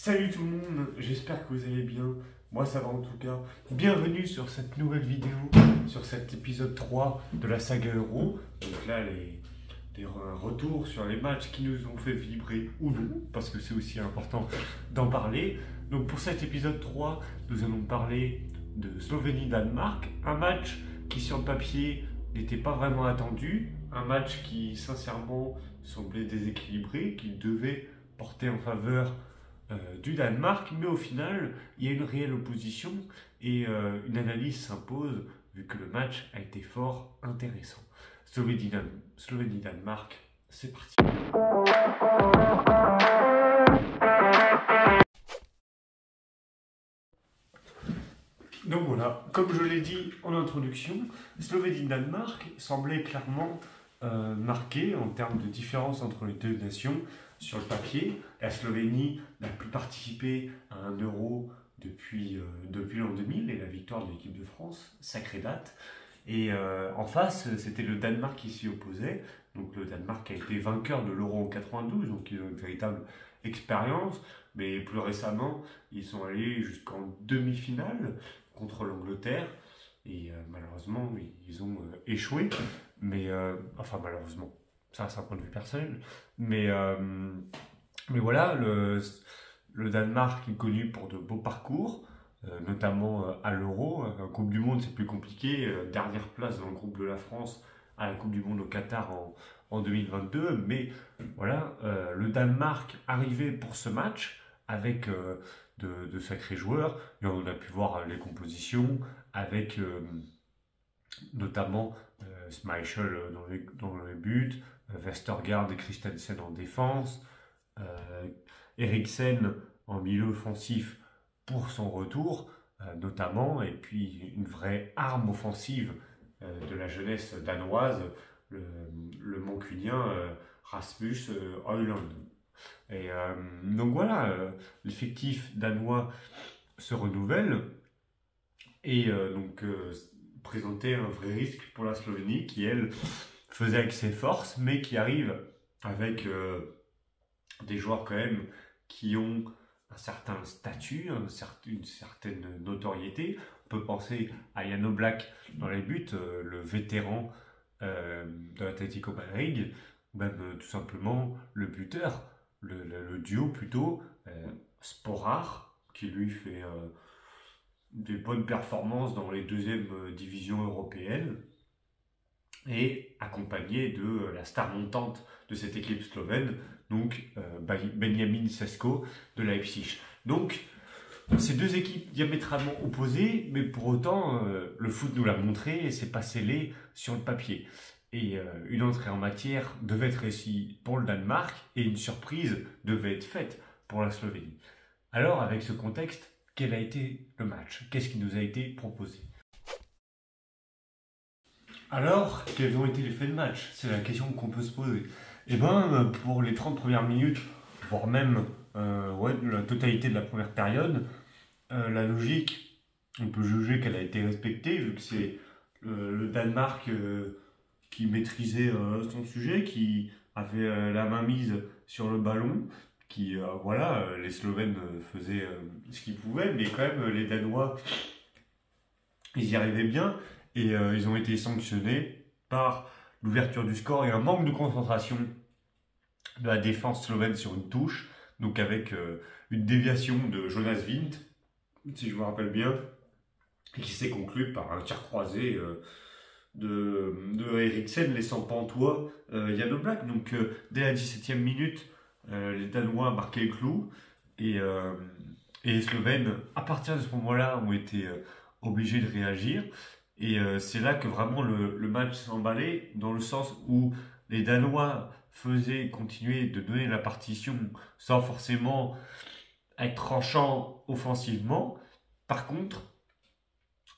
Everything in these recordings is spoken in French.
Salut tout le monde, j'espère que vous allez bien. Moi ça va en tout cas. Bienvenue sur cette nouvelle vidéo, sur cet épisode 3 de la saga Euro. Donc là, des retours sur les matchs qui nous ont fait vibrer ou non, parce que c'est aussi important d'en parler. Donc pour cet épisode 3, nous allons parler de Slovénie-Danemark, un match qui sur le papier n'était pas vraiment attendu, un match qui sincèrement semblait déséquilibré, qui devait porter en faveur du Danemark, mais au final, il y a une réelle opposition et une analyse s'impose vu que le match a été fort intéressant. Slovénie-Danemark, c'est parti. Donc voilà, comme je l'ai dit en introduction, Slovénie-Danemark semblait clairement marqué en termes de différence entre les deux nations. Sur le papier, la Slovénie n'a plus participé à un euro depuis l'an 2000 et la victoire de l'équipe de France, sacrée date. Et en face, c'était le Danemark qui s'y opposait. Donc le Danemark a été vainqueur de l'euro en 92, donc ils ont une véritable expérience. Mais plus récemment, ils sont allés jusqu'en demi-finale contre l'Angleterre. Et malheureusement, ils ont échoué. Mais, enfin malheureusement, ça c'est un point de vue personnel. Mais voilà, le Danemark est connu pour de beaux parcours, notamment à l'Euro. En Coupe du Monde, c'est plus compliqué. Dernière place dans le groupe de la France à la Coupe du Monde au Qatar en 2022. Mais voilà, le Danemark arrivait pour ce match avec de sacrés joueurs. Et on a pu voir les compositions avec notamment Schmeichel dans les buts, Vestergaard et Christensen en défense, Eriksen en milieu offensif pour son retour, notamment, et puis une vraie arme offensive de la jeunesse danoise, le mancunien Rasmus Højlund. Et donc voilà, l'effectif danois se renouvelle et donc présentait un vrai risque pour la Slovénie qui, elle, faisait avec ses forces, mais qui arrive avec des joueurs quand même qui ont un certain statut, une certaine notoriété. On peut penser à Jan Oblak dans les buts, le vétéran de l'Atlético Madrid, ou même tout simplement le buteur, le duo plutôt, Sporar, qui lui fait des bonnes performances dans les deuxièmes divisions européennes, et accompagné de la star montante de cette équipe slovène, donc Benjamin Sesko de Leipzig. Donc, ces deux équipes diamétralement opposées, mais pour autant, le foot nous l'a montré et c'est pas scellé sur le papier. Et une entrée en matière devait être réussie pour le Danemark et une surprise devait être faite pour la Slovénie. Alors, avec ce contexte, quel a été le match? Qu'est-ce qui nous a été proposé? Alors, quels ont été les faits de match? C'est la question qu'on peut se poser. Et bien, pour les 30 premières minutes, voire même la totalité de la première période, la logique, on peut juger qu'elle a été respectée, vu que c'est le Danemark qui maîtrisait son sujet, qui avait la main mise sur le ballon, qui, voilà, les Slovènes faisaient ce qu'ils pouvaient, mais quand même, les Danois, ils y arrivaient bien. Et ils ont été sanctionnés par l'ouverture du score et un manque de concentration de la défense slovène sur une touche, donc avec une déviation de Jonas Wind, si je me rappelle bien, et qui s'est conclue par un tir croisé de Eriksen, laissant pantois Jan Oblak. Donc dès la 17e minute, les Danois marquaient le clou, et les Slovènes, à partir de ce moment-là, ont été obligés de réagir. Et c'est là que vraiment le match s'emballait, dans le sens où les Danois faisaient continuer de donner la partition sans forcément être tranchants offensivement. Par contre,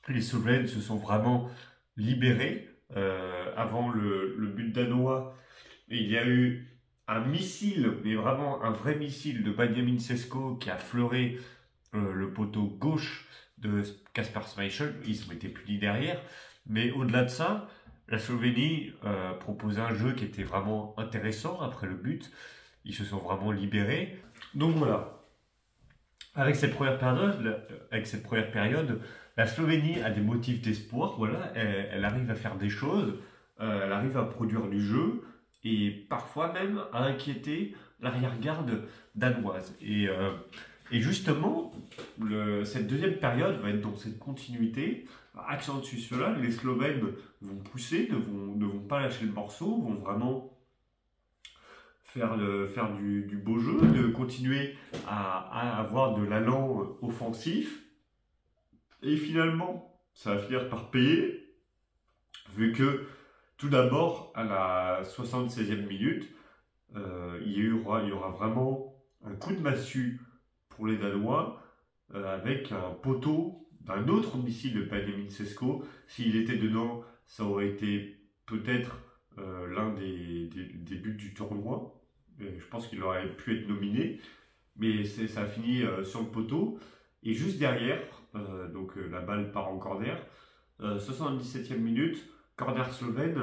les Slovènes se sont vraiment libérés. Avant le but danois, il y a eu un missile, mais vraiment un vrai missile de Benjamin Sesko qui a fleuré le poteau gauche de Kasper Schmeichel. Ils ont été punis derrière, mais au-delà de ça, la Slovénie proposait un jeu qui était vraiment intéressant après le but. Ils se sont vraiment libérés. Donc voilà, Avec cette première période, la Slovénie a des motifs d'espoir. Voilà, elle arrive à faire des choses, elle arrive à produire du jeu et parfois même à inquiéter l'arrière-garde danoise. Et justement, cette deuxième période va être dans cette continuité. Accent dessus cela, les Slovènes vont pousser, ne vont pas lâcher le morceau, vont vraiment faire du beau jeu, de continuer à avoir de l'allant offensif. Et finalement, ça va finir par payer, vu que tout d'abord, à la 76e minute, il y aura vraiment un coup de massue pour les Danois, avec un poteau d'un autre missile de Benjamin Sesko. S'il était dedans, ça aurait été peut-être l'un des buts du tournoi. Je pense qu'il aurait pu être nominé, mais ça a fini sur le poteau. Et juste derrière, la balle part en corner. 77e minute, corner slovène.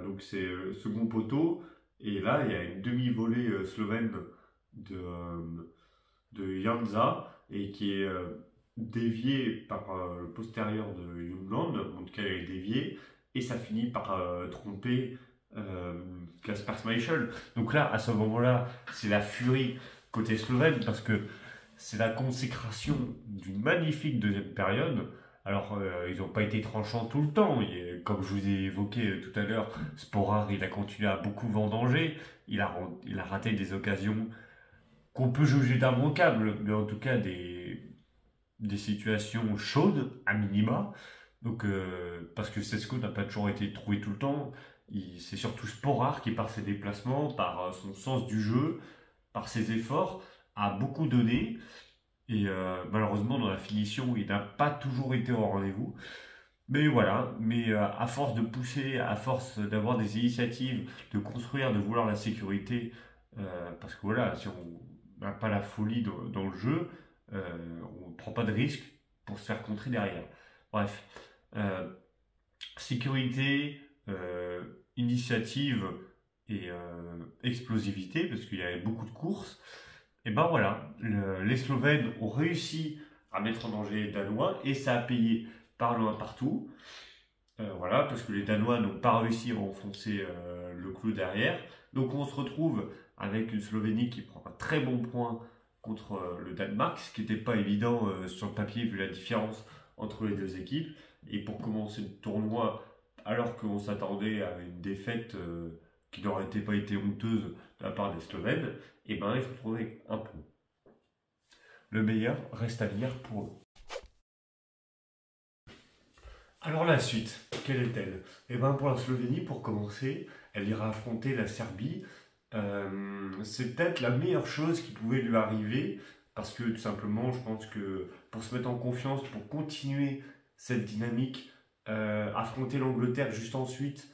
Donc c'est le second poteau. Et là, il y a une demi-volée slovène de Janza et qui est déviée par le postérieur de Jungland. En tout cas, elle est déviée. Et ça finit par tromper Kasper Schmeichel. Donc là, à ce moment-là, c'est la furie côté slovène parce que c'est la consécration d'une magnifique deuxième période. Alors, ils n'ont pas été tranchants tout le temps. Comme je vous ai évoqué tout à l'heure, Sporar, il a continué à beaucoup vendanger. Il a raté des occasions qu'on peut juger d'immanquables, mais en tout cas des situations chaudes, à minima. Donc, parce que Sesko n'a pas toujours été trouvé tout le temps. C'est surtout Sporar qui, par ses déplacements, par son sens du jeu, par ses efforts, a beaucoup donné. Et malheureusement, dans la finition, il n'a pas toujours été au rendez-vous. Mais voilà, à force de pousser, à force d'avoir des initiatives, de construire, de vouloir la sécurité, parce que voilà, si on n'a pas la folie dans le jeu, on ne prend pas de risque pour se faire contrer derrière. Bref, sécurité, initiative et explosivité, parce qu'il y avait beaucoup de courses. Et ben voilà, les Slovènes ont réussi à mettre en danger les Danois et ça a payé par loin partout. Voilà, parce que les Danois n'ont pas réussi à enfoncer le clou derrière. Donc on se retrouve avec une Slovénie qui prend un très bon point contre le Danemark, ce qui n'était pas évident sur le papier vu la différence entre les deux équipes. Et pour commencer le tournoi, alors qu'on s'attendait à une défaite qui n'aurait pas été honteuse de la part des Slovènes, et ben ils se retrouvent avec un point. Le meilleur reste à venir pour eux. Alors la suite, quelle est-elle? Et ben pour la Slovénie, pour commencer, elle ira affronter la Serbie. C'est peut-être la meilleure chose qui pouvait lui arriver, parce que tout simplement, je pense que pour se mettre en confiance, pour continuer cette dynamique, affronter l'Angleterre juste ensuite,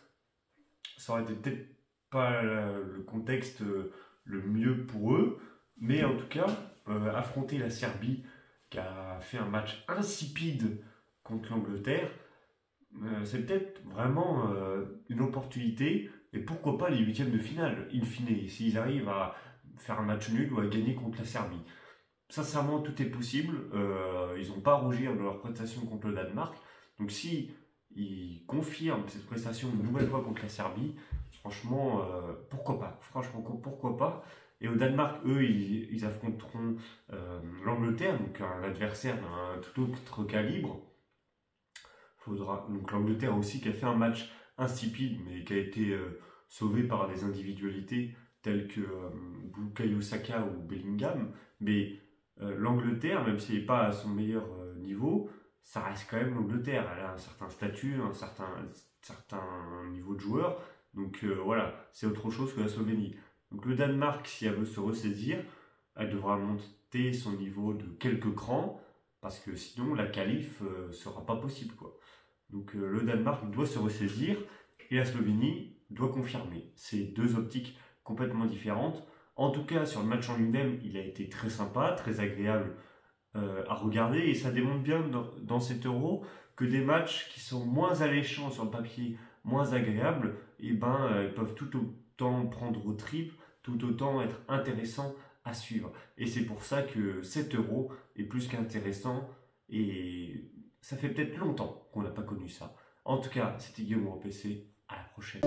ça aurait été peut-être pas le contexte le mieux pour eux, mais en tout cas, affronter la Serbie qui a fait un match insipide contre l'Angleterre, c'est peut-être vraiment une opportunité, et pourquoi pas les huitièmes de finale, in fine, s'ils arrivent à faire un match nul ou à gagner contre la Serbie. Sincèrement, tout est possible, ils n'ont pas à rougir de leur prestation contre le Danemark, donc si ils confirment cette prestation une nouvelle fois contre la Serbie, franchement, pourquoi pas? Franchement, pourquoi pas? Et au Danemark, eux, ils affronteront l'Angleterre, donc un adversaire d'un tout autre calibre. Donc l'Angleterre aussi qui a fait un match insipide, mais qui a été sauvé par des individualités telles que Bukayo Saka ou Bellingham. Mais l'Angleterre, même si elle n'est pas à son meilleur niveau, ça reste quand même l'Angleterre. Elle a un certain statut, un certain niveau de joueur. Donc voilà, c'est autre chose que la Slovénie. Donc le Danemark, si elle veut se ressaisir, elle devra monter son niveau de quelques crans, parce que sinon la qualif sera pas possible, quoi. Donc le Danemark doit se ressaisir et la Slovénie doit confirmer. C'est deux optiques complètement différentes. En tout cas, sur le match en lui-même, il a été très sympa, très agréable à regarder, et ça démontre bien dans cet Euro que des matchs qui sont moins alléchants sur le papier, moins agréables, et peuvent tout autant prendre aux tripes, tout autant être intéressants à suivre. Et c'est pour ça que 7 € est plus qu'intéressant, et ça fait peut-être longtemps qu'on n'a pas connu ça. En tout cas, c'était Guillaume PC, à la prochaine.